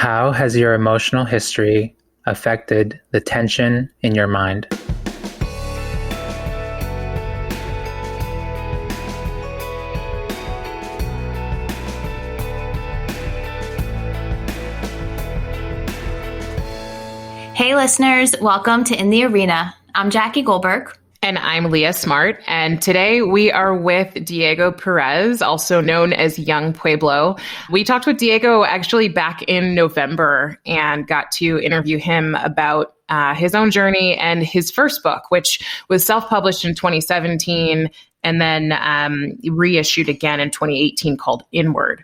How has your emotional history affected the tension in your mind? Hey listeners, welcome to In the Arena. I'm Jackie Goldberg. And I'm Leah Smart. And today we are with Diego Perez, also known as Young Pueblo. We talked with Diego actually back in November and got to interview him about his own journey and his first book, which was self-published in 2017 and then reissued again in 2018 called Inward.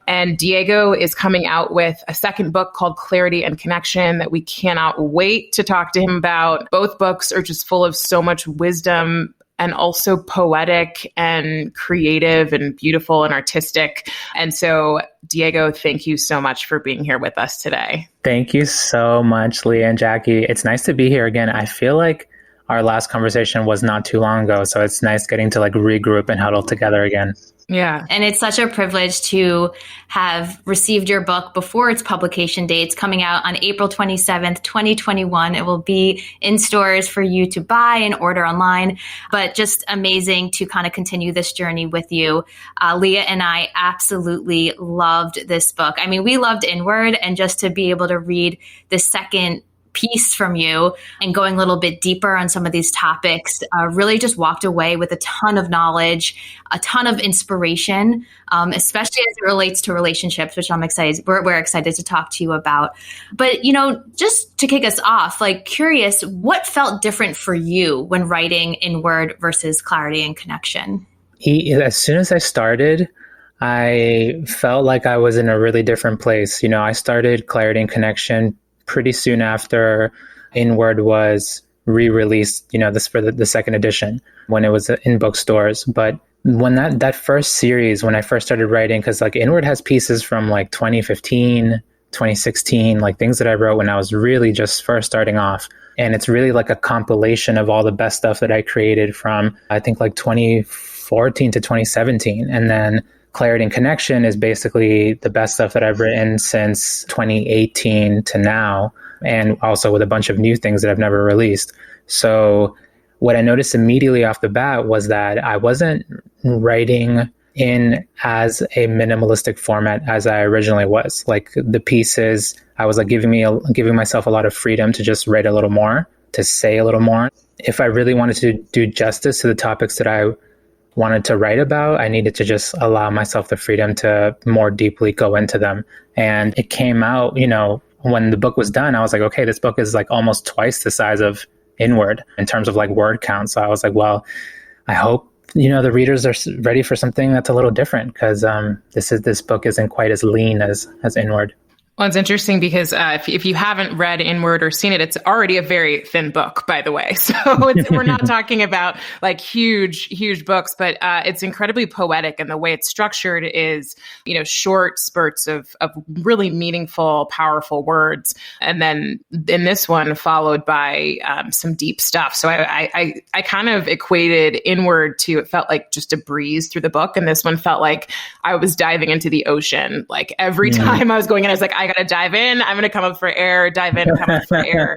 And Diego is coming out with a second book called Clarity and Connection that we cannot wait to talk to him about. Both books are just full of so much wisdom and also poetic and creative and beautiful and artistic. And so, Diego, thank you so much for being here with us today. Thank you so much, Leah and Jackie. It's nice to be here again. I feel like our last conversation was not too long ago, so it's nice getting to regroup and huddle together again. Yeah. And it's such a privilege to have received your book before its publication date. It's coming out on April 27th, 2021. It will be in stores for you to buy and order online, but just amazing to kind of continue this journey with you. Leah and I absolutely loved this book. I mean, we loved Inward, and just to be able to read the second piece from you and going a little bit deeper on some of these topics, really just walked away with a ton of knowledge, a ton of inspiration, especially as it relates to relationships, which I'm excited. We're excited to talk to you about. But, just to kick us off, curious, what felt different for you when writing Inward versus Clarity and Connection? As soon as I started, I felt like I was in a really different place. I started Clarity and Connection pretty soon after Inward was re-released, this for the second edition when it was in bookstores. But when that first series, when I first started writing, because Inward has pieces from 2015, 2016, things that I wrote when I was really just first starting off. And it's really a compilation of all the best stuff that I created from, I think 2014 to 2017. And then Clarity and Connection is basically the best stuff that I've written since 2018 to now, and also with a bunch of new things that I've never released. So what I noticed immediately off the bat was that I wasn't writing in as a minimalistic format as I originally was. The pieces, I was giving myself a lot of freedom to just write a little more, to say a little more. If I really wanted to do justice to the topics that I wanted to write about, I needed to just allow myself the freedom to more deeply go into them. And it came out, when the book was done, I was like, okay, this book is almost twice the size of Inward in terms of word count. So I was like, well, I hope, the readers are ready for something that's a little different, because this book isn't quite as lean as Inward. Well, it's interesting because if you haven't read Inward or seen it, it's already a very thin book, by the way. So we're not talking about huge books, but it's incredibly poetic. And the way it's structured is, short spurts of really meaningful, powerful words. And then in this one, followed by some deep stuff. So I kind of equated Inward to, it felt like just a breeze through the book. And this one felt like I was diving into the ocean. Every time I was going in, I was like, I got to dive in. I'm going to come up for air, dive in, come up for air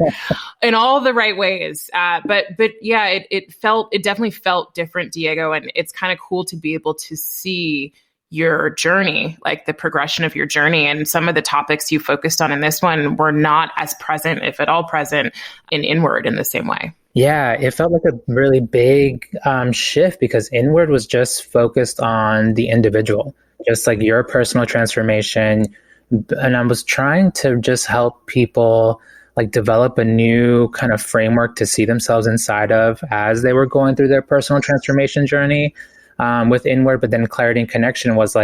in all the right ways. But yeah, it definitely felt different, Diego. And it's kind of cool to be able to see your journey, the progression of your journey. And some of the topics you focused on in this one were not as present, if at all present, in Inward in the same way. Yeah, it felt like a really big shift, because Inward was just focused on the individual, just your personal transformation. And I was trying to just help people develop a new kind of framework to see themselves inside of as they were going through their personal transformation journey with Inward. But then Clarity and Connection was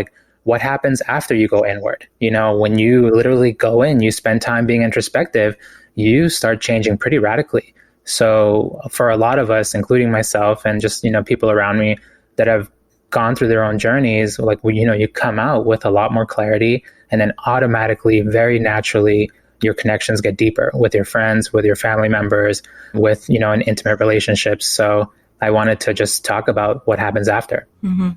what happens after you go inward? When you literally go in, you spend time being introspective, you start changing pretty radically. So for a lot of us, including myself and just, people around me that have gone through their own journeys, you come out with a lot more clarity, and then automatically, very naturally, your connections get deeper with your friends, with your family members, with, in intimate relationships. So I wanted to just talk about what happens after. Mm-hmm.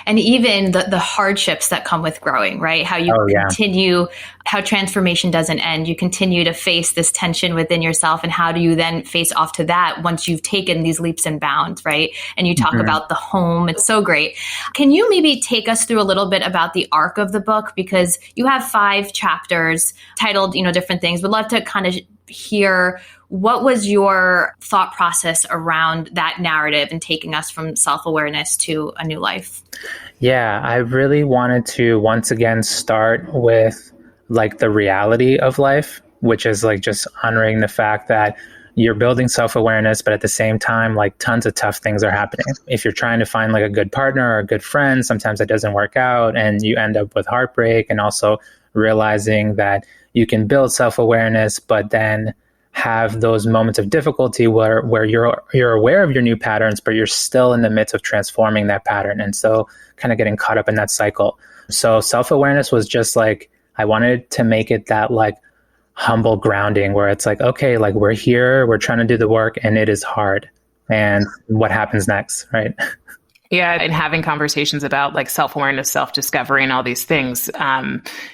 And even the hardships that come with growing, right? How you Oh, yeah. continue, how transformation doesn't end. You continue to face this tension within yourself. And how do you then face off to that once you've taken these leaps and bounds, right? And you talk about the home. It's so great. Can you maybe take us through a little bit about the arc of the book? Because you have 5 chapters titled, different things. Would love to kind of hear what was your thought process around that narrative and taking us from self-awareness to a new life? Yeah, I really wanted to once again start with like the reality of life, which is like just honoring the fact that you're building self-awareness, but at the same time, like tons of tough things are happening. If you're trying to find like a good partner or a good friend, sometimes it doesn't work out and you end up with heartbreak, and also realizing that you can build self-awareness, but then have those moments of difficulty where you're aware of your new patterns, but you're still in the midst of transforming that pattern. And so kind of getting caught up in that cycle. So self-awareness was just like, I wanted to make it that like humble grounding where it's like, okay, like we're here, we're trying to do the work and it is hard. And what happens next, right? Yeah, and having conversations about like self-awareness, self-discovery, and all these things,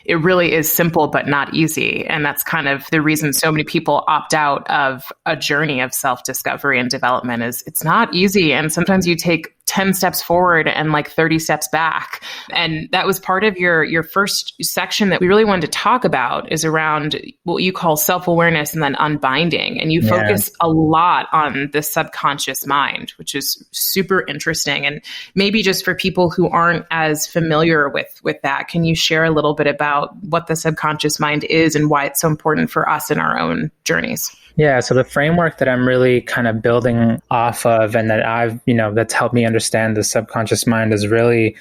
it really is simple but not easy. And that's kind of the reason so many people opt out of a journey of self-discovery and development is it's not easy. And sometimes you take 10 steps forward and like 30 steps back. And that was part of your first section that we really wanted to talk about is around what you call self-awareness and then unbinding. And you focus a lot on the subconscious mind, which is super interesting. And maybe just for people who aren't as familiar with that, can you share a little bit about what the subconscious mind is and why it's so important for us in our own journeys? Yeah, so the framework that I'm really kind of building off of and that that's helped me understand the subconscious mind is really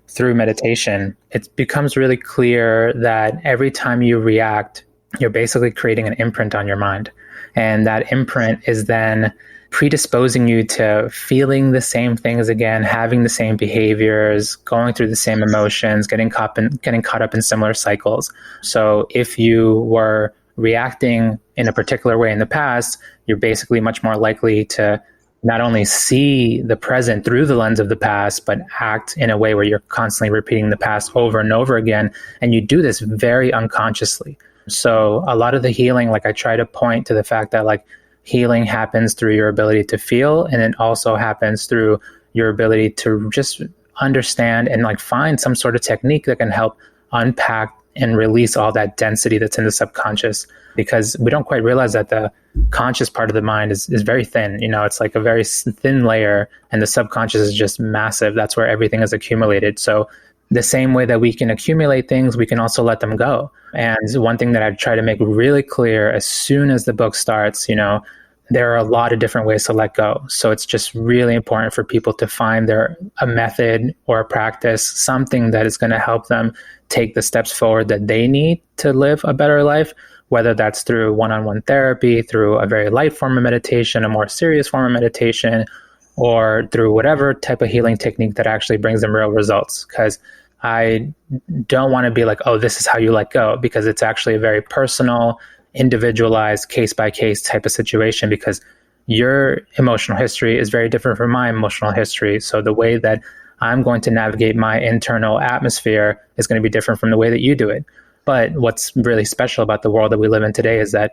through meditation. It becomes really clear that every time you react, you're basically creating an imprint on your mind. And that imprint is then predisposing you to feeling the same things again, having the same behaviors, going through the same emotions, getting caught up in similar cycles. So if you were reacting in a particular way in the past, you're basically much more likely to not only see the present through the lens of the past, but act in a way where you're constantly repeating the past over and over again. And you do this very unconsciously. So a lot of the healing, like I try to point to the fact that like healing happens through your ability to feel, and it also happens through your ability to just understand and like find some sort of technique that can help unpack and release all that density that's in the subconscious, because we don't quite realize that the conscious part of the mind is very thin. It's like a very thin layer, and the subconscious is just massive. That's where everything is accumulated. So the same way that we can accumulate things, we can also let them go. And one thing that I try to make really clear as soon as the book starts, there are a lot of different ways to let go. So it's just really important for people to find a method or a practice, something that is going to help them take the steps forward that they need to live a better life, whether that's through one-on-one therapy, through a very light form of meditation, a more serious form of meditation, or through whatever type of healing technique that actually brings them real results. Because I don't want to be like, oh, this is how you let go, because it's actually a very personal, individualized, case-by-case type of situation, because your emotional history is very different from my emotional history. So the way that I'm going to navigate my internal atmosphere is going to be different from the way that you do it. But what's really special about the world that we live in today is that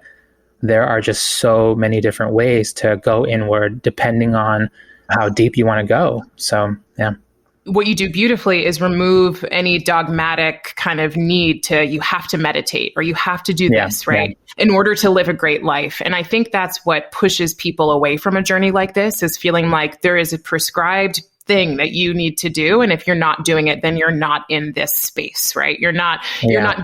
there are just so many different ways to go inward depending on how deep you want to go. So, yeah. What you do beautifully is remove any dogmatic kind of need to, you have to meditate or you have to do this, right? In order to live a great life. And I think that's what pushes people away from a journey like this, is feeling like there is a prescribed thing that you need to do. And if you're not doing it, then you're not in this space, right? You're not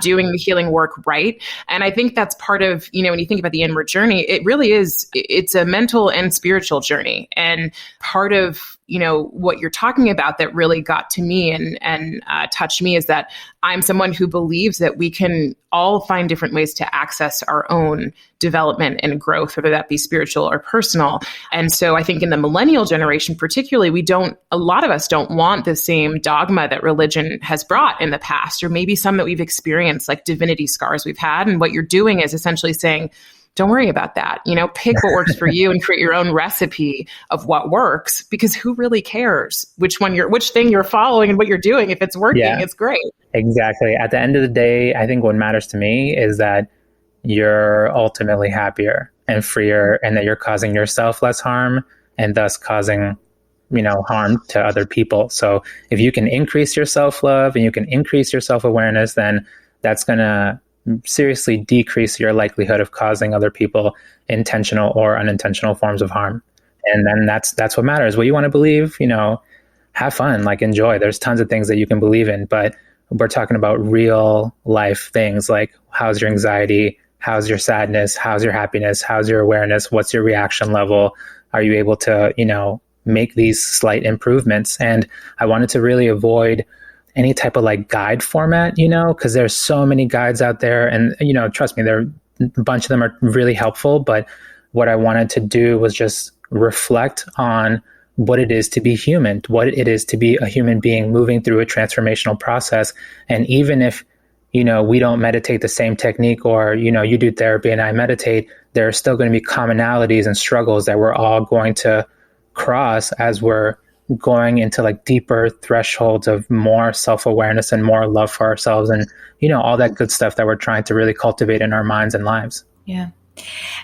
doing the healing work right. And I think that's part of, when you think about the inward journey, it really is, it's a mental and spiritual journey. And part of, what you're talking about that really got to me and touched me is that I'm someone who believes that we can all find different ways to access our own development and growth, whether that be spiritual or personal. And so I think in the millennial generation, particularly, a lot of us don't want the same dogma that religion has brought in the past, or maybe some that we've experienced, like divinity scars we've had. And what you're doing is essentially saying, don't worry about that. Pick what works for you and create your own recipe of what works, because who really cares which thing you're following and what you're doing? If it's working, it's great. Exactly. At the end of the day, I think what matters to me is that you're ultimately happier and freer, and that you're causing yourself less harm and thus causing, harm to other people. So if you can increase your self-love and you can increase your self-awareness, then that's going to seriously decrease your likelihood of causing other people intentional or unintentional forms of harm. And then that's what matters. What you want to believe, have fun, like enjoy. There's tons of things that you can believe in, but we're talking about real life things like, how's your anxiety? How's your sadness? How's your happiness? How's your awareness? What's your reaction level? Are you able to, make these slight improvements? And I wanted to really avoid any type of like guide format, because there's so many guides out there, and, trust me, a bunch of them are really helpful. But what I wanted to do was just reflect on what it is to be human, what it is to be a human being moving through a transformational process. And even if, we don't meditate the same technique, or, you do therapy and I meditate, there are still going to be commonalities and struggles that we're all going to cross as we're going into like deeper thresholds of more self-awareness and more love for ourselves, and, all that good stuff that we're trying to really cultivate in our minds and lives. Yeah.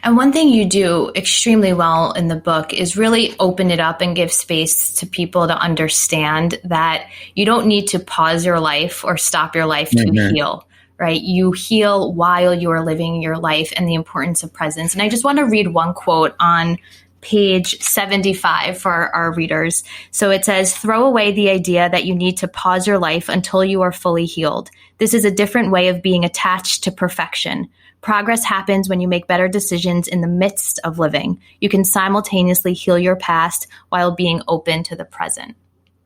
And one thing you do extremely well in the book is really open it up and give space to people to understand that you don't need to pause your life or stop your life to heal, right? You heal while you are living your life, and the importance of presence. And I just want to read one quote on page 75 for our readers. So it says, "Throw away the idea that you need to pause your life until you are fully healed. This is a different way of being attached to perfection. Progress happens when you make better decisions in the midst of living. You can simultaneously heal your past while being open to the present."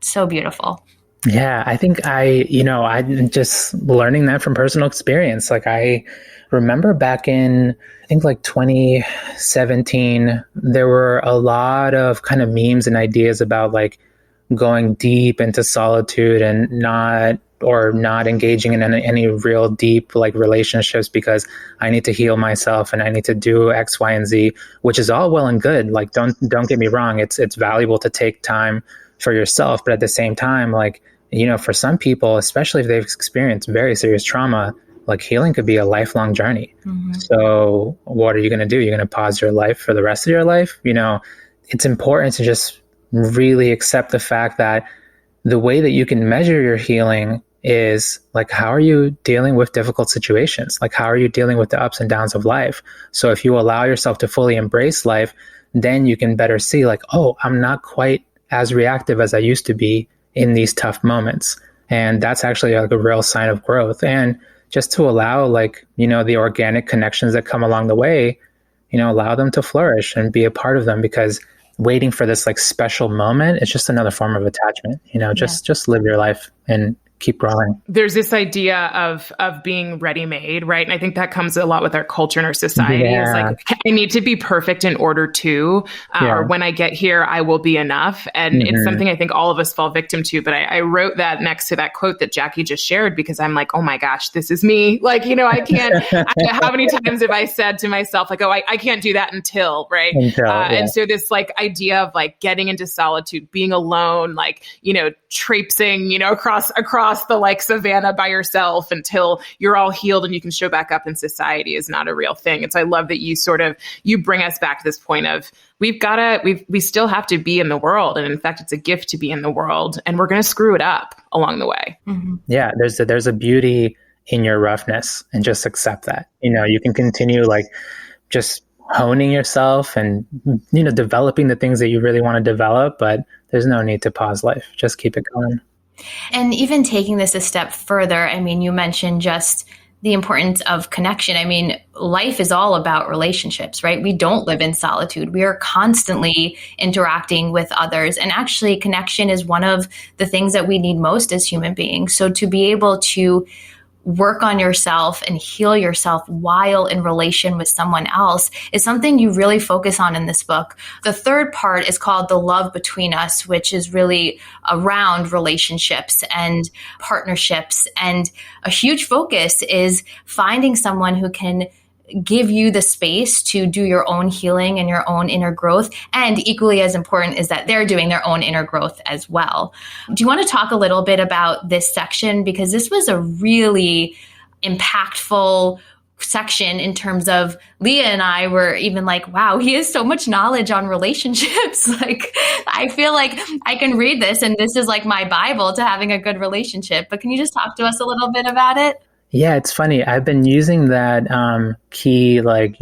So beautiful. Yeah, I think I'm just learning that from personal experience. Like, I remember back in, I think like 2017, there were a lot of kind of memes and ideas about like going deep into solitude and not engaging in any real deep like relationships, because I need to heal myself and I need to do X, Y, and Z, which is all well and good. Like, don't get me wrong. It's valuable to take time for yourself. But at the same time, like, for some people, especially if they've experienced very serious trauma, like healing could be a lifelong journey. So what are you going to do? You're going to pause your life for the rest of your life? It's important to just really accept the fact that the way that you can measure your healing is like, how are you dealing with difficult situations? Like, how are you dealing with the ups and downs of life? So if you allow yourself to fully embrace life, then you can better see like, oh, I'm not quite as reactive as I used to be in these tough moments. And that's actually like a real sign of growth. And just to allow like, the organic connections that come along the way, allow them to flourish and be a part of them, because waiting for this like special moment, it's just another form of attachment. Just live your life and keep growing. There's this idea of being ready-made, right? And I think that comes a lot with our culture and our society. Yeah. It's like, I need to be perfect in order to, or when I get here, I will be enough. And it's something I think all of us fall victim to. But I wrote that next to that quote that Jackie just shared, because I'm like, oh my gosh, this is me. Like, I can't, how many times have I said to myself, like, oh, I can't do that until, right? And so this like idea of like getting into solitude, being alone, like, traipsing, across the like savannah by yourself until you're all healed and you can show back up in society is not a real thing. I love that you bring us back to this point of we still have to be in the world. And in fact, it's a gift to be in the world, and we're going to screw it up along the way. Yeah. There's a beauty in your roughness, and just accept that, you can continue like just honing yourself and, developing the things that you really want to develop, but there's no need to pause life. Just keep it going. And even taking this a step further, I mean, you mentioned just the importance of connection. I mean, life is all about relationships, right? We don't live in solitude. We are constantly interacting with others. And actually, connection is one of the things that we need most as human beings. So to be able to work on yourself and heal yourself while in relation with someone else is something you really focus on in this book. The third part is called The Love Between Us, which is really around relationships and partnerships. And a huge focus is finding someone who can give you the space to do your own healing and your own inner growth. And equally as important is that they're doing their own inner growth as well. Do you want to talk a little bit about this section? Because this was a really impactful section in terms of Leah and I were even like, wow, he has so much knowledge on relationships. Like, I feel like I can read this and this is like my Bible to having a good relationship. But can you just talk to us a little bit about it? Yeah, it's funny. I've been using that key, like,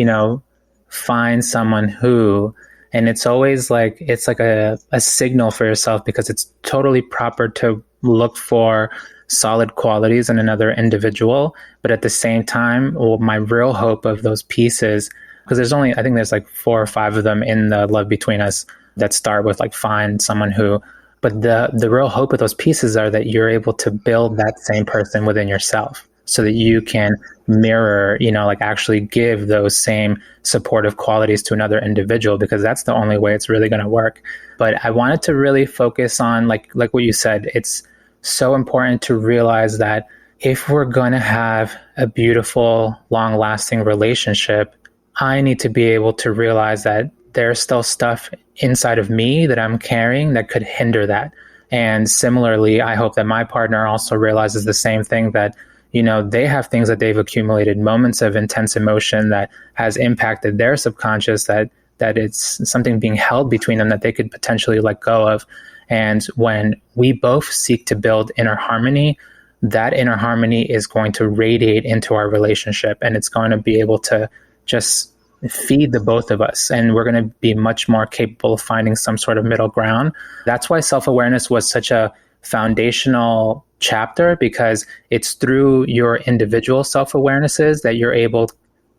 find someone who, and it's always like, it's like a signal for yourself, because it's totally proper to look for solid qualities in another individual. But at the same time, my real hope of those pieces, because I think there's like 4 or 5 of them in the Love Between Us that start with like find someone who, but the real hope of those pieces are that you're able to build that same person within yourself, so that you can mirror, like actually give those same supportive qualities to another individual, because that's the only way it's really going to work. But I wanted to really focus on like what you said. It's so important to realize that if we're going to have a beautiful, long-lasting relationship, I need to be able to realize that there's still stuff inside of me that I'm carrying that could hinder that. And similarly, I hope that my partner also realizes the same thing, that they have things that they've accumulated, moments of intense emotion that has impacted their subconscious, that it's something being held between them that they could potentially let go of. And when we both seek to build inner harmony, that inner harmony is going to radiate into our relationship, and it's going to be able to just feed the both of us. And we're going to be much more capable of finding some sort of middle ground. That's why self-awareness was such a foundational chapter, because it's through your individual self-awarenesses that you're able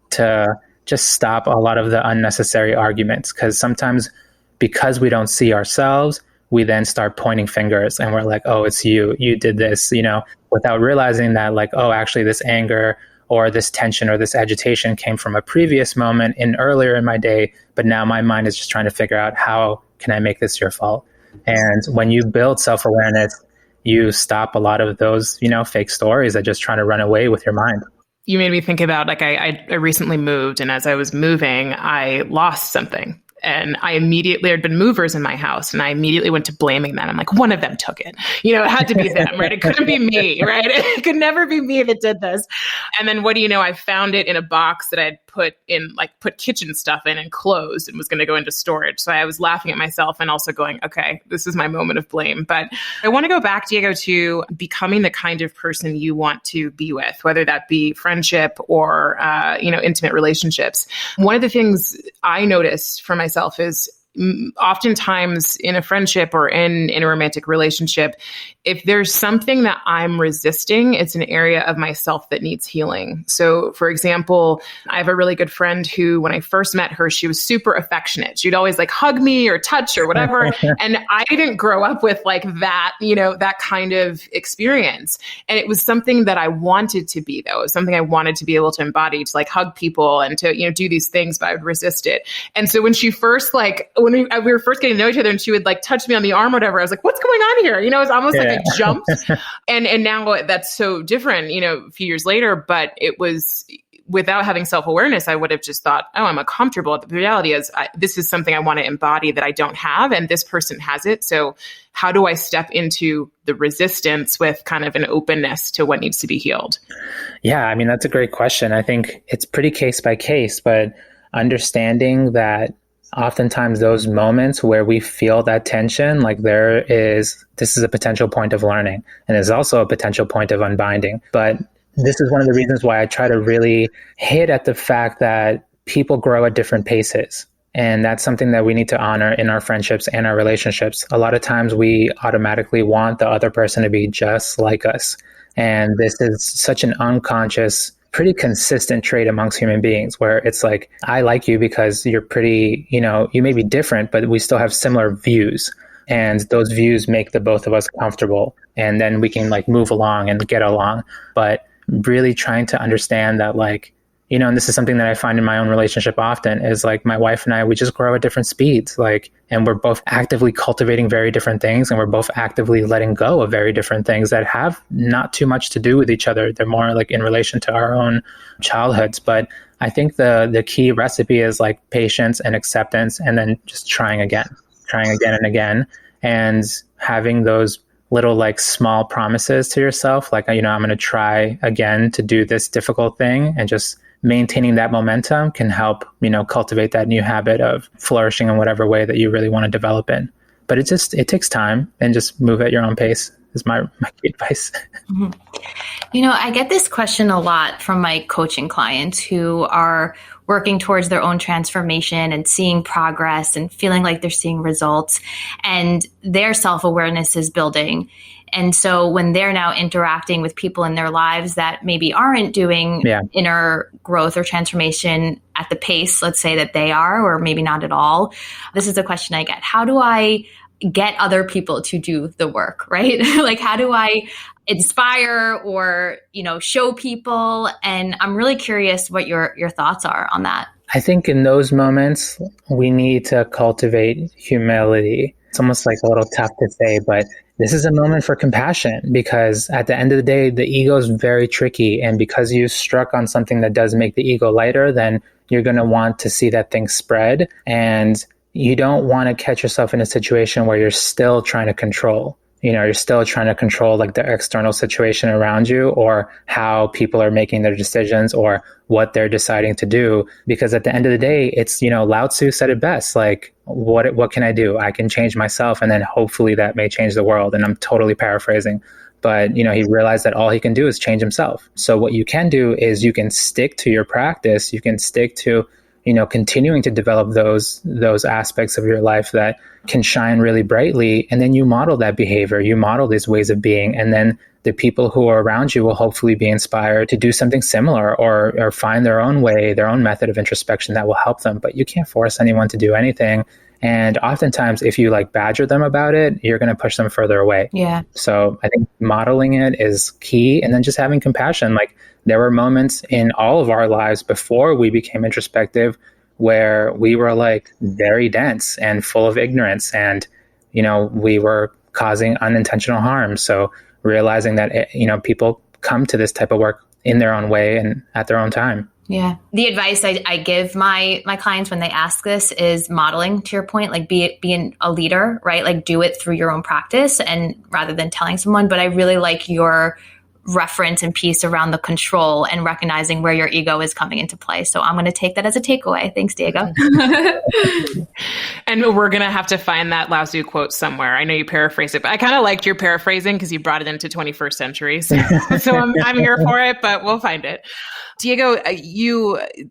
to just stop a lot of the unnecessary arguments. Because sometimes, because we don't see ourselves, we then start pointing fingers and we're like, oh, it's you did this, without realizing that, like, oh, actually this anger or this tension or this agitation came from a previous moment earlier in my day, but now my mind is just trying to figure out, how can I make this your fault? And when you build self-awareness, you stop a lot of those, fake stories that just trying to run away with your mind. You made me think about, like, I recently moved, and as I was moving, I lost something. And I immediately, had been movers in my house, and I immediately went to blaming them. I'm like, one of them took it. It had to be them, right? It couldn't be me, right? It could never be me that did this. And then what do you know? I found it in a box that I had put kitchen stuff in and closed, and was going to go into storage. So I was laughing at myself and also going, okay, this is my moment of blame. But I want to go back, Diego, to becoming the kind of person you want to be with, whether that be friendship or, intimate relationships. One of the things I notice for myself is oftentimes in a friendship or in a romantic relationship, if there's something that I'm resisting, it's an area of myself that needs healing. So, for example, I have a really good friend who, when I first met her, she was super affectionate. She'd always like hug me or touch or whatever. And I didn't grow up with like that, that kind of experience. And it was something that I wanted to be, though. It was something I wanted to be able to embody, to like hug people and to, do these things, but I would resist it. And so when she first when we were first getting to know each other, and she would like touch me on the arm or whatever, I was like, what's going on here? It was almost like I jumped. And now that's so different, a few years later, but it was, without having self-awareness, I would have just thought, oh, I'm uncomfortable. The reality is this is something I want to embody that I don't have, and this person has it. So how do I step into the resistance with kind of an openness to what needs to be healed? Yeah, I mean, that's a great question. I think it's pretty case by case, but understanding that oftentimes those moments where we feel that tension, like this is a potential point of learning, and there's also a potential point of unbinding. But this is one of the reasons why I try to really hit at the fact that people grow at different paces. And that's something that we need to honor in our friendships and our relationships. A lot of times we automatically want the other person to be just like us. And this is such an unconscious, pretty consistent trait amongst human beings, where it's like, I like you because you're pretty, you may be different, but we still have similar views. And those views make the both of us comfortable. And then we can like move along and get along. But really trying to understand that, like, and this is something that I find in my own relationship often, is like my wife and I, we just grow at different speeds, and we're both actively cultivating very different things, and we're both actively letting go of very different things that have not too much to do with each other. They're more like in relation to our own childhoods. But I think the key recipe is like patience and acceptance, and then just trying again and again, and having those little like small promises to yourself, like, I'm going to try again to do this difficult thing, and just maintaining that momentum can help, cultivate that new habit of flourishing in whatever way that you really want to develop in. But it takes time, and just move at your own pace is my key advice. Mm-hmm. I get this question a lot from my coaching clients who are working towards their own transformation and seeing progress and feeling like they're seeing results, and their self-awareness is building. And so when they're now interacting with people in their lives that maybe aren't doing inner growth or transformation at the pace, let's say, that they are, or maybe not at all, this is a question I get. How do I get other people to do the work, right? Like, how do I inspire or, show people? And I'm really curious what your thoughts are on that. I think in those moments, we need to cultivate humility. It's almost like a little tough to say, but this is a moment for compassion, because at the end of the day, the ego is very tricky. And because you struck on something that does make the ego lighter, then you're going to want to see that thing spread. And you don't want to catch yourself in a situation where you're still trying to control. You're still trying to control like the external situation around you, or how people are making their decisions, or what they're deciding to do. Because at the end of the day, it's, Lao Tzu said it best, like, what can I do? I can change myself, and then hopefully that may change the world. And I'm totally paraphrasing. But, he realized that all he can do is change himself. So what you can do is you can stick to your practice. You can stick to, continuing to develop those aspects of your life that can shine really brightly. And then you model that behavior, you model these ways of being. And then the people who are around you will hopefully be inspired to do something similar, or find their own way, their own method of introspection that will help them. But you can't force anyone to do anything. And oftentimes, if you like badger them about it, you're going to push them further away. Yeah. So I think modeling it is key. And then just having compassion. Like, there were moments in all of our lives before we became introspective where we were like very dense and full of ignorance, and, we were causing unintentional harm. So realizing that, people come to this type of work in their own way and at their own time. Yeah. The advice I give my clients when they ask this is modeling, to your point, like being a leader, right? Like, do it through your own practice, and rather than telling someone. But I really like your reference and piece around the control and recognizing where your ego is coming into play. So I'm going to take that as a takeaway. Thanks, Diego. And we're going to have to find that Lao Tzu quote somewhere. I know you paraphrase it, but I kind of liked your paraphrasing because you brought it into 21st century. So I'm here for it, but we'll find it. Diego,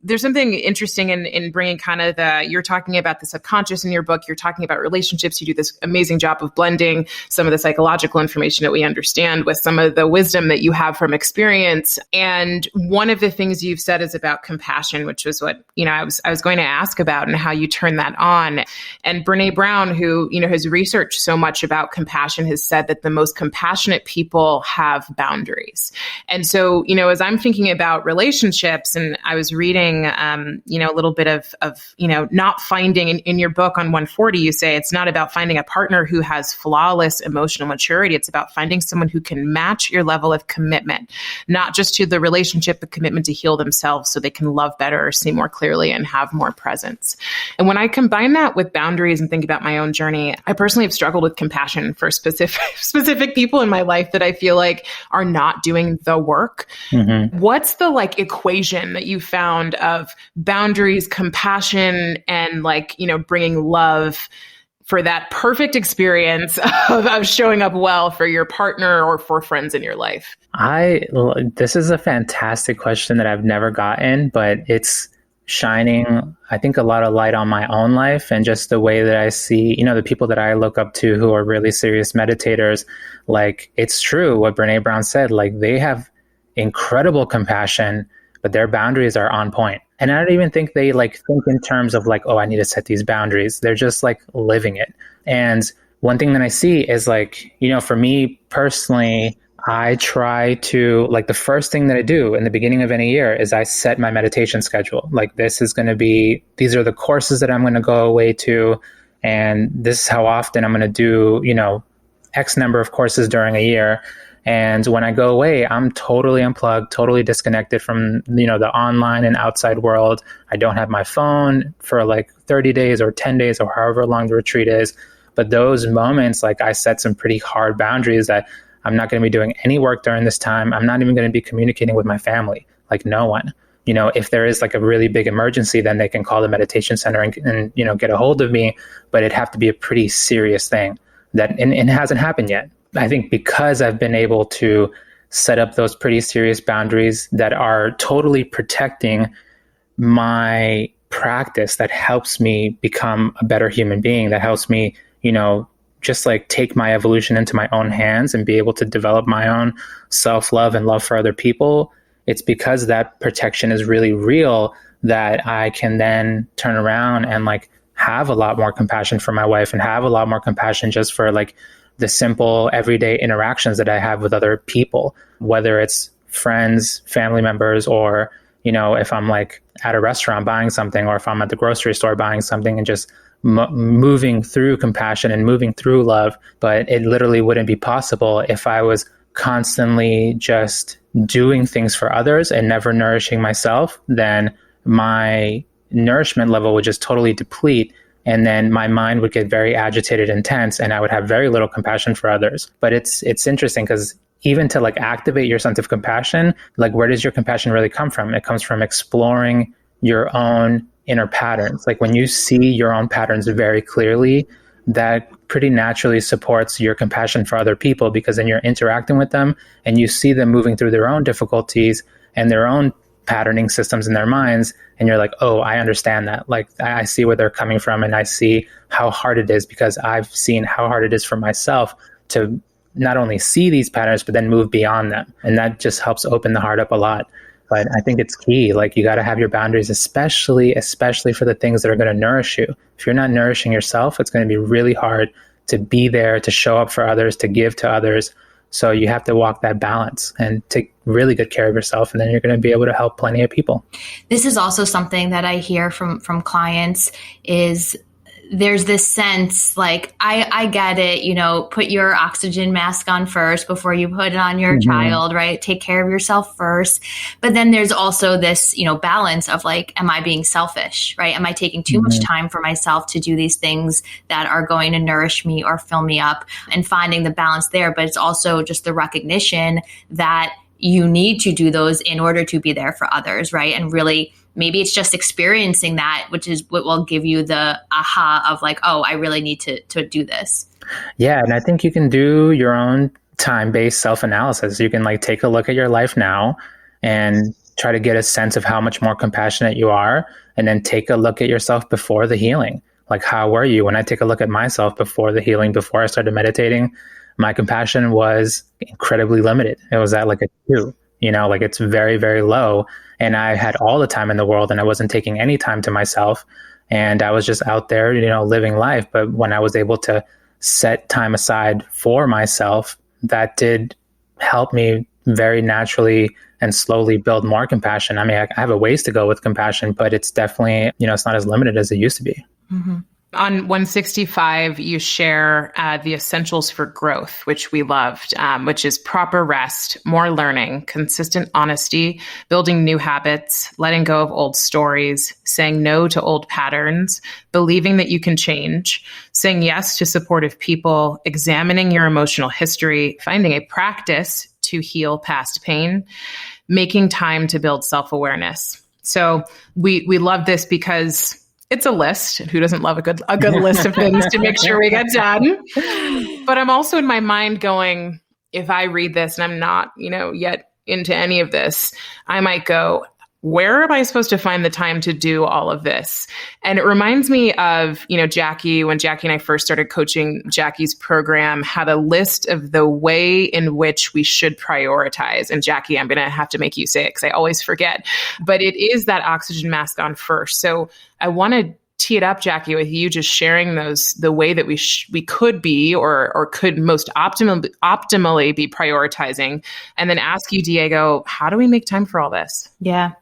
there's something interesting in bringing kind of you're talking about the subconscious in your book. You're talking about relationships. You do this amazing job of blending some of the psychological information that we understand with some of the wisdom that you have from experience. And one of the things you've said is about compassion, which was what, I was going to ask about, and how you turn that on. And Brene Brown, who, has researched so much about compassion, has said that the most compassionate people have boundaries. And so, as I'm thinking about relationships, and I was reading, a little bit of not finding in your book on 140, you say it's not about finding a partner who has flawless emotional maturity. It's about finding someone who can match your level of commitment, not just to the relationship, but commitment to heal themselves so they can love better or see more clearly and have more presence. And when I combine that with boundaries and think about my own journey, I personally have struggled with compassion for specific people in my life that I feel like are not doing the work. Mm-hmm. What's the equation that you found of boundaries, compassion, and bringing love for that perfect experience of showing up well for your partner or for friends in your life? This is a fantastic question that I've never gotten, but it's shining, I think, a lot of light on my own life, and just the way that I see, the people that I look up to who are really serious meditators. Like, it's true what Brene Brown said, like, they have incredible compassion, but their boundaries are on point. And I don't even think they think in terms of oh, I need to set these boundaries. They're just living it. And one thing that I see is for me personally, I try to the first thing that I do in the beginning of any year is I set my meditation schedule. These are the courses that I'm going to go away to. And this is how often I'm going to do, X number of courses during a year. And when I go away, I'm totally unplugged, totally disconnected from, the online and outside world. I don't have my phone for like 30 days or 10 days or however long the retreat is. But those moments, like I set some pretty hard boundaries that I'm not going to be doing any work during this time. I'm not even going to be communicating with my family, like no one. If there is like a really big emergency, then they can call the meditation center and get a hold of me. But it'd have to be a pretty serious thing and it hasn't happened yet. I think because I've been able to set up those pretty serious boundaries that are totally protecting my practice, that helps me become a better human being, that helps me, just like take my evolution into my own hands and be able to develop my own self-love and love for other people. It's because that protection is really real that I can then turn around and like have a lot more compassion for my wife and have a lot more compassion just for like the simple everyday interactions that I have with other people, whether it's friends, family members, or, if I'm like at a restaurant buying something, or if I'm at the grocery store buying something, and just moving through compassion and moving through love. But it literally wouldn't be possible if I was constantly just doing things for others and never nourishing myself. Then my nourishment level would just totally deplete. And then my mind would get very agitated and tense, and I would have very little compassion for others. But it's interesting because even to like activate your sense of compassion, like where does your compassion really come from? It comes from exploring your own inner patterns. Like when you see your own patterns very clearly, that pretty naturally supports your compassion for other people, because then you're interacting with them and you see them moving through their own difficulties and their own patterning systems in their minds, and you're like, oh, I understand that. Like I see where they're coming from, and I see how hard it is, because I've seen how hard it is for myself to not only see these patterns but then move beyond them. And that just helps open the heart up a lot. But I think it's key. Like you got to have your boundaries, especially for the things that are going to nourish you. If you're not nourishing yourself, it's going to be really hard to be there, to show up for others, to give to others. So you have to walk that balance and take really good care of yourself, and then you're going to be able to help plenty of people. This is also something that I hear from clients is there's this sense like, I get it, put your oxygen mask on first before you put it on your child, right? Take care of yourself first. But then there's also this, balance of like, am I being selfish, right? Am I taking too much time for myself to do these things that are going to nourish me or fill me up, and finding the balance there. But it's also just the recognition that you need to do those in order to be there for others, right? And really, maybe it's just experiencing that, which is what will give you the aha of like, oh, I really need to do this. Yeah. And I think you can do your own time-based self-analysis. You can like take a look at your life now and try to get a sense of how much more compassionate you are. And then take a look at yourself before the healing. Like, how were you? When I take a look at myself before the healing, before I started meditating, my compassion was incredibly limited. It was at like a 2, like it's very, very low. And I had all the time in the world, and I wasn't taking any time to myself. And I was just out there, living life. But when I was able to set time aside for myself, that did help me very naturally and slowly build more compassion. I mean, I have a ways to go with compassion, but it's definitely, it's not as limited as it used to be. Mm-hmm. On 165, you share the essentials for growth, which we loved, which is proper rest, more learning, consistent honesty, building new habits, letting go of old stories, saying no to old patterns, believing that you can change, saying yes to supportive people, examining your emotional history, finding a practice to heal past pain, making time to build self-awareness. So we love this because it's a list. Who doesn't love a good list of things to make sure we get done? But I'm also in my mind going, if I read this and I'm not, yet into any of this, I might go, where am I supposed to find the time to do all of this? And it reminds me of, Jackie, when Jackie and I first started coaching, Jackie's program had a list of the way in which we should prioritize. And Jackie, I'm going to have to make you say it because I always forget. But it is that oxygen mask on first. So I want to tee it up, Jackie, with you just sharing the way that we could be or could most optimally be prioritizing, and then ask you, Diego, how do we make time for all this? Yeah.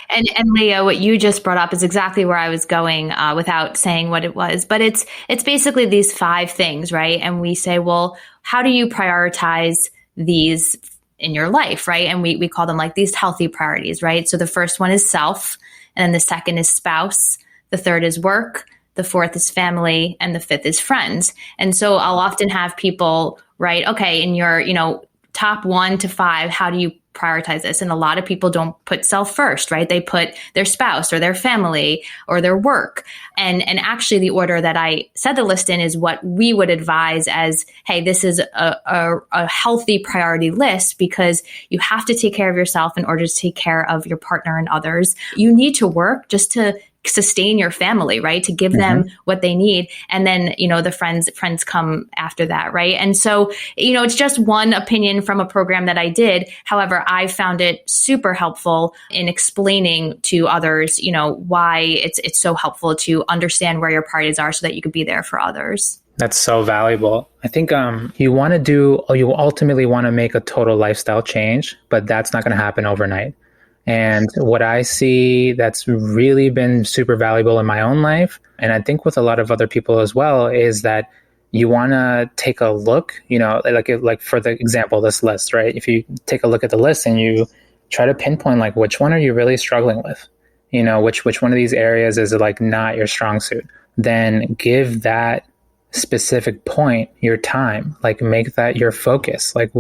And Leah, what you just brought up is exactly where I was going without saying what it was. But it's basically these 5 things, right? And we say, well, how do you prioritize these in your life, right? And we call them like these healthy priorities, right? So the first one is self, and then the second is spouse, the third is work, the fourth is family, and the fifth is friends. And so I'll often have people write, okay, in your, top 1 to 5, how do you prioritize this? And a lot of people don't put self first, right? They put their spouse or their family or their work. And actually the order that I said the list in is what we would advise as, hey, this is a healthy priority list, because you have to take care of yourself in order to take care of your partner and others. You need to work just to sustain your family, right? To give them what they need. And then, the friends come after that, right? And so, it's just one opinion from a program that I did. However, I found it super helpful in explaining to others, why it's so helpful to understand where your priorities are so that you could be there for others. That's so valuable. I think you ultimately want to make a total lifestyle change, but that's not going to happen overnight. And what I see that's really been super valuable in my own life, and I think with a lot of other people as well, is that you want to take a look, like for the example, this list, right? If you take a look at the list and you try to pinpoint like which one are you really struggling with, which one of these areas is like not your strong suit, then give that specific point your time, like make that your focus, like,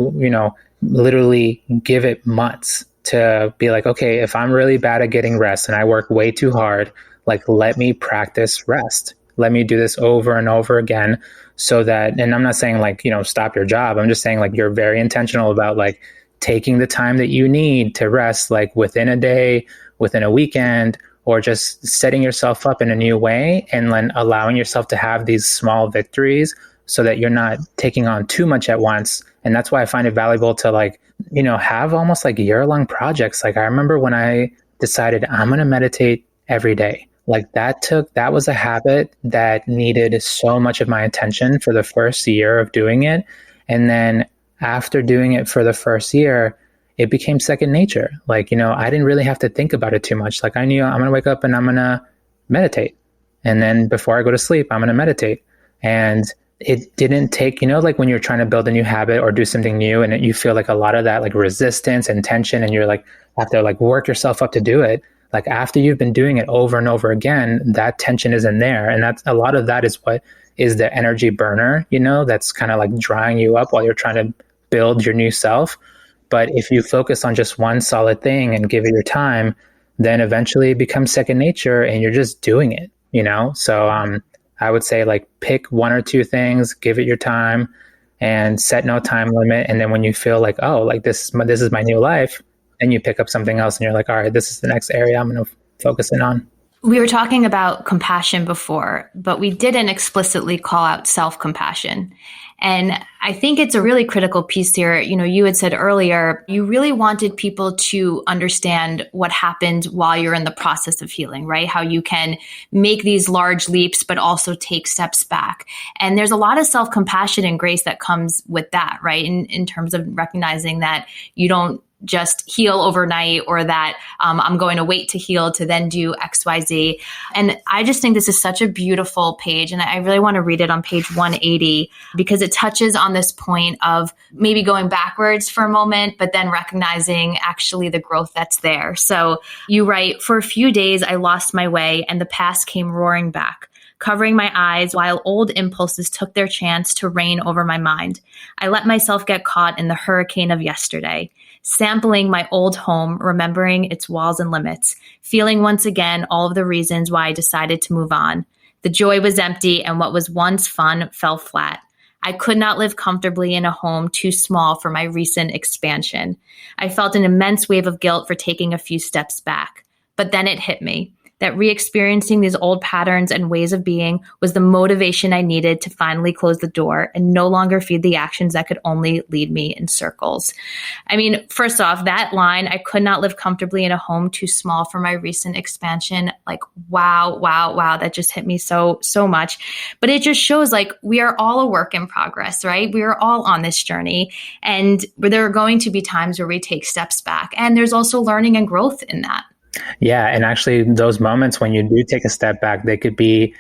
literally give it months to be like, okay, if I'm really bad at getting rest and I work way too hard, like let me practice rest. Let me do this over and over again so that, and I'm not saying like, stop your job. I'm just saying like you're very intentional about like taking the time that you need to rest, like within a day, within a weekend, or just setting yourself up in a new way and then allowing yourself to have these small victories so that you're not taking on too much at once. And that's why I find it valuable to like, have almost like year-long projects. Like I remember when I decided I'm going to meditate every day, like that was a habit that needed so much of my attention for the first year of doing it. And then after doing it for the first year, it became second nature. Like, I didn't really have to think about it too much. Like I knew I'm going to wake up and I'm going to meditate. And then before I go to sleep, I'm going to meditate. And it didn't take, like when you're trying to build a new habit or do something new and you feel like a lot of that like resistance and tension and you're like, have to like work yourself up to do it. Like after you've been doing it over and over again, that tension isn't there. And that's a lot of that is what is the energy burner, that's kind of like drying you up while you're trying to build your new self. But if you focus on just one solid thing and give it your time, then eventually it becomes second nature and you're just doing it, So, I would say like pick one or two things, give it your time and set no time limit. And then when you feel like, oh, like this is my new life, then you pick up something else and you're like, all right, this is the next area I'm going to focus in on. We were talking about compassion before, but we didn't explicitly call out self-compassion. And I think it's a really critical piece here. You had said earlier, you really wanted people to understand what happened while you're in the process of healing, right? How you can make these large leaps, but also take steps back. And there's a lot of self-compassion and grace that comes with that, right? In terms of recognizing that you don't just heal overnight or that I'm going to wait to heal to then do XYZ. And I just think this is such a beautiful page. And I really want to read it on page 180 because it touches on this point of maybe going backwards for a moment, but then recognizing actually the growth that's there. So you write, for a few days, I lost my way and the past came roaring back, covering my eyes while old impulses took their chance to reign over my mind. I let myself get caught in the hurricane of yesterday, sampling my old home, remembering its walls and limits, feeling once again all of the reasons why I decided to move on. The joy was empty and what was once fun fell flat. I could not live comfortably in a home too small for my recent expansion. I felt an immense wave of guilt for taking a few steps back. But then it hit me that re-experiencing these old patterns and ways of being was the motivation I needed to finally close the door and no longer feed the actions that could only lead me in circles. I mean, first off, that line, I could not live comfortably in a home too small for my recent expansion. Like, wow, that just hit me so much. But it just shows like we are all a work in progress, right? We are all on this journey. And there are going to be times where we take steps back. And there's also learning and growth in that. Yeah. And actually those moments when you do take a step back, they could be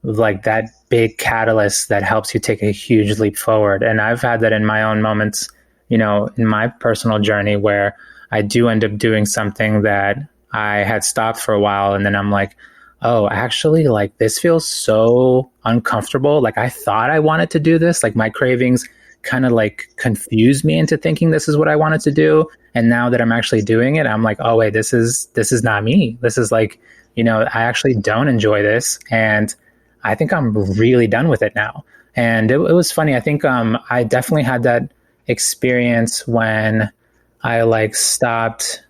like that big catalyst that helps you take a huge leap forward. And I've had that in my own moments in my personal journey where I do end up doing something that I had stopped for a while. And then I'm like, oh, actually, like this feels so uncomfortable. Like I thought I wanted to do this. Like my cravings kind of like confused me into thinking this is what I wanted to do. And now that I'm actually doing it, I'm like, oh wait, this is not me. This is like, I actually don't enjoy this. And I think I'm really done with it now. And it was funny. I think I definitely had that experience when I stopped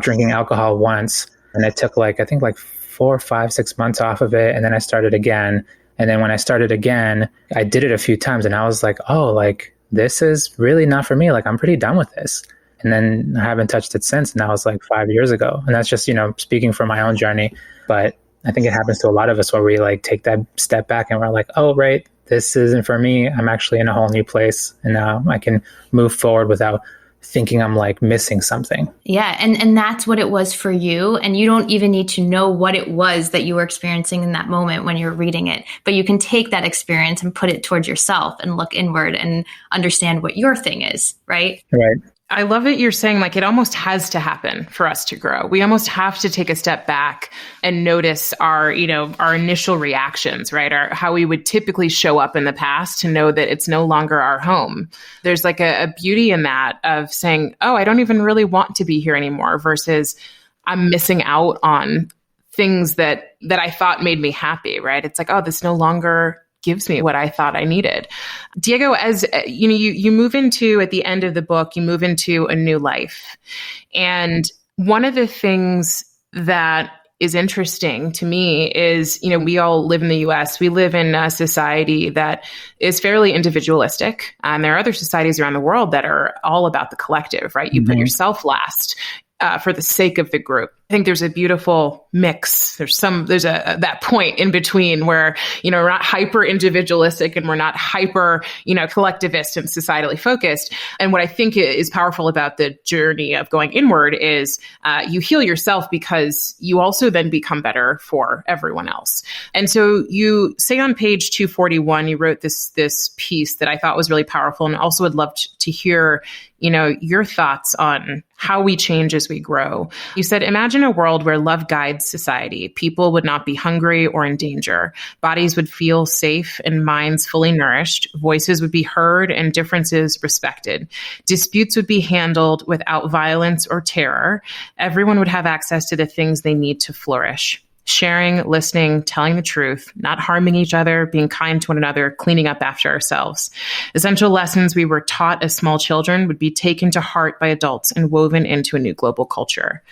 drinking alcohol once, and I took I think 4, 5, 6 months off of it. And then I started again. And then when I started again, I did it a few times and I was like, oh, like this is really not for me. Like I'm pretty done with this. And then I haven't touched it since. And that was like 5 years ago. And that's just, speaking from my own journey. But I think it happens to a lot of us where we take that step back and we're like, oh, right, this isn't for me. I'm actually in a whole new place. And now I can move forward without thinking I'm missing something. Yeah. And that's what it was for you. And you don't even need to know what it was that you were experiencing in that moment when you're reading it, but you can take that experience and put it towards yourself and look inward and understand what your thing is, right? Right. I love that you're saying it almost has to happen for us to grow. We almost have to take a step back and notice our initial reactions, right? How we would typically show up in the past to know that it's no longer our home. There's a beauty in that of saying, oh, I don't even really want to be here anymore versus I'm missing out on things that I thought made me happy, right? It's like, oh, this no longer gives me what I thought I needed. Diego, as you move into, at the end of the book, you move into a new life. And one of the things that is interesting to me is, we all live in the US. We live in a society that is fairly individualistic. And there are other societies around the world that are all about the collective, right? You put yourself last. For the sake of the group. I think there's a beautiful mix. There's that point in between where, we're not hyper individualistic and we're not hyper, collectivist and societally focused. And what I think is powerful about the journey of going inward is you heal yourself because you also then become better for everyone else. And so you say on page 241, you wrote this piece that I thought was really powerful, and also would love to hear, your thoughts on how we change as we grow. You said, imagine a world where love guides society. People would not be hungry or in danger. Bodies would feel safe and minds fully nourished. Voices would be heard and differences respected. Disputes would be handled without violence or terror. Everyone would have access to the things they need to flourish. Sharing, listening, telling the truth, not harming each other, being kind to one another, cleaning up after ourselves. Essential lessons we were taught as small children would be taken to heart by adults and woven into a new global culture.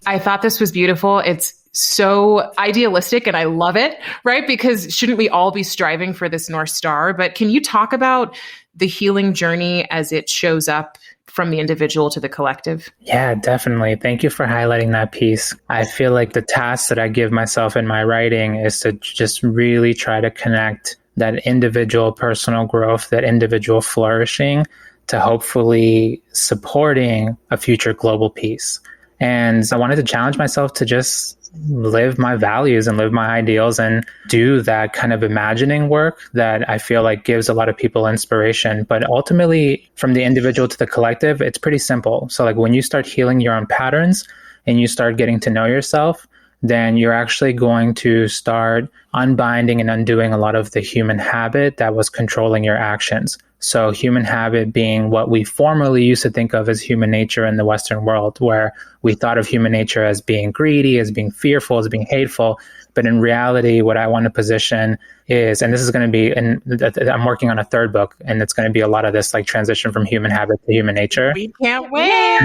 I thought this was beautiful. It's so idealistic and I love it, right? Because shouldn't we all be striving for this North Star? But can you talk about the healing journey as it shows up from the individual to the collective? Yeah, definitely. Thank you for highlighting that piece. I feel like the task that I give myself in my writing is to just really try to connect that individual personal growth, that individual flourishing, to hopefully supporting a future global peace. And I wanted to challenge myself to just live my values and live my ideals and do that kind of imagining work that I feel like gives a lot of people inspiration. But ultimately, from the individual to the collective, it's pretty simple. So when you start healing your own patterns and you start getting to know yourself, then you're actually going to start unbinding and undoing a lot of the human habit that was controlling your actions. So human habit being what we formerly used to think of as human nature in the Western world, where we thought of human nature as being greedy, as being fearful, as being hateful. But in reality, what I want to position is, and this is going to be, and I'm working on a third book, and it's going to be a lot of this transition from human habit to human nature. We can't wait.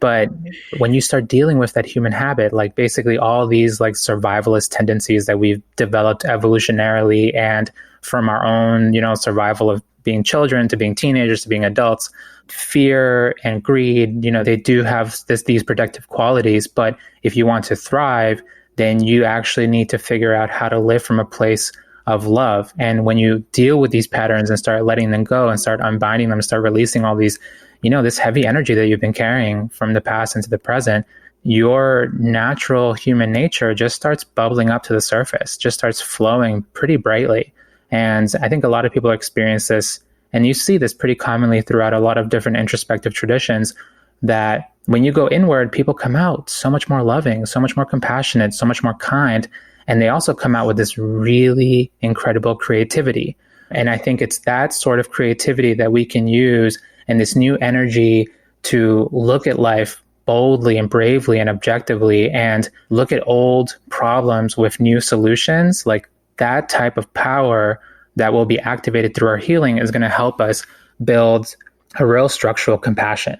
But when you start dealing with that human habit, basically all these survivalist tendencies that we've developed evolutionarily and from our own, survival of being children to being teenagers to being adults, fear and greed, they do have these protective qualities. But if you want to thrive, then you actually need to figure out how to live from a place of love. And when you deal with these patterns and start letting them go and start unbinding them, start releasing all these, this heavy energy that you've been carrying from the past into the present, your natural human nature just starts bubbling up to the surface, just starts flowing pretty brightly. And I think a lot of people experience this And you see this pretty commonly throughout a lot of different introspective traditions, that when you go inward, people come out so much more loving, so much more compassionate, so much more kind. And they also come out with this really incredible creativity. And I think it's that sort of creativity that we can use and this new energy to look at life boldly and bravely and objectively and look at old problems with new solutions. Like that type of power that will be activated through our healing is going to help us build a real structural compassion,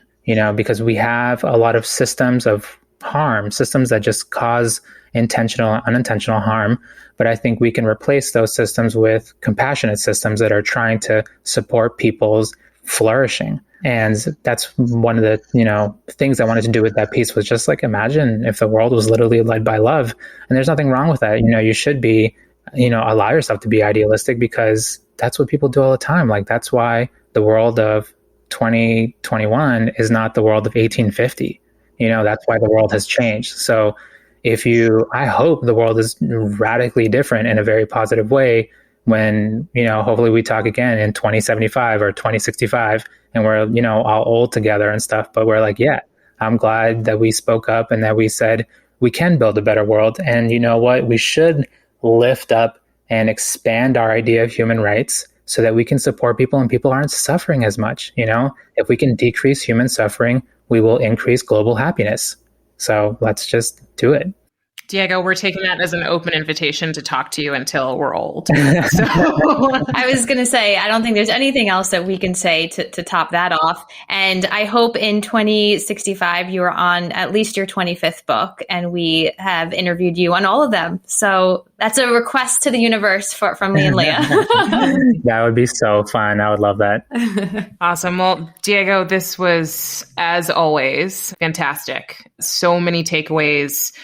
because we have a lot of systems of harm, systems that just cause intentional and unintentional harm. But I think we can replace those systems with compassionate systems that are trying to support people's flourishing. And that's one of the, things I wanted to do with that piece was just like, imagine if the world was literally led by love. And there's nothing wrong with that. You should be, allow yourself to be idealistic, because that's what people do all the time. Like, that's why the world of 2021 is not the world of 1850. That's why the world has changed. So I hope the world is radically different in a very positive way when, hopefully we talk again in 2075 or 2065 and we're, all old together and stuff. But we're like, yeah, I'm glad that we spoke up and that we said we can build a better world. And you know what? We should lift up and expand our idea of human rights so that we can support people and people aren't suffering as much. If we can decrease human suffering, we will increase global happiness. So let's just do it. Diego, we're taking that as an open invitation to talk to you until we're old. So I was going to say, I don't think there's anything else that we can say to top that off. And I hope in 2065, you are on at least your 25th book, and we have interviewed you on all of them. So that's a request to the universe from me and Leah. That would be so fun. I would love that. Awesome. Well, Diego, this was, as always, fantastic. So many takeaways.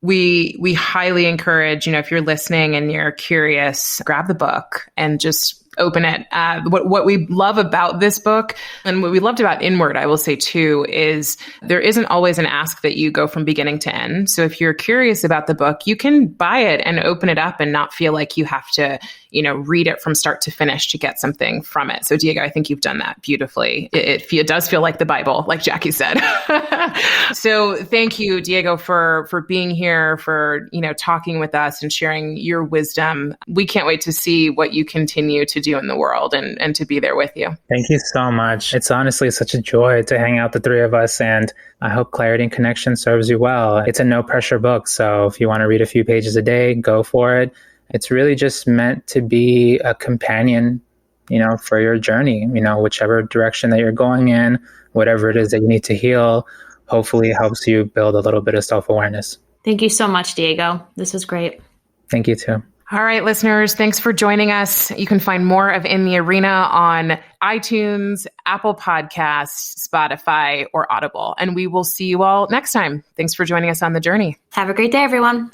We highly encourage, if you're listening and you're curious, grab the book and just open it. What we love about this book, and what we loved about Inward, I will say too, is there isn't always an ask that you go from beginning to end. So if you're curious about the book, you can buy it and open it up and not feel like you have to, read it from start to finish to get something from it. So Diego, I think you've done that beautifully. It does feel like the Bible, like Jackie said. So thank you, Diego, for being here, for, talking with us and sharing your wisdom. We can't wait to see what you continue to do in the world and to be there with you. Thank you so much. It's honestly such a joy to hang out, the three of us, and I hope Clarity and Connection serves you well. It's a no pressure book, so if you want to read a few pages a day, go for it. It's really just meant to be a companion, for your journey, whichever direction that you're going in, whatever it is that you need to heal, hopefully it helps you build a little bit of self-awareness. Thank you so much, Diego. This was great. Thank you too. All right, listeners, thanks for joining us. You can find more of In the Arena on iTunes, Apple Podcasts, Spotify, or Audible. And we will see you all next time. Thanks for joining us on the journey. Have a great day, everyone.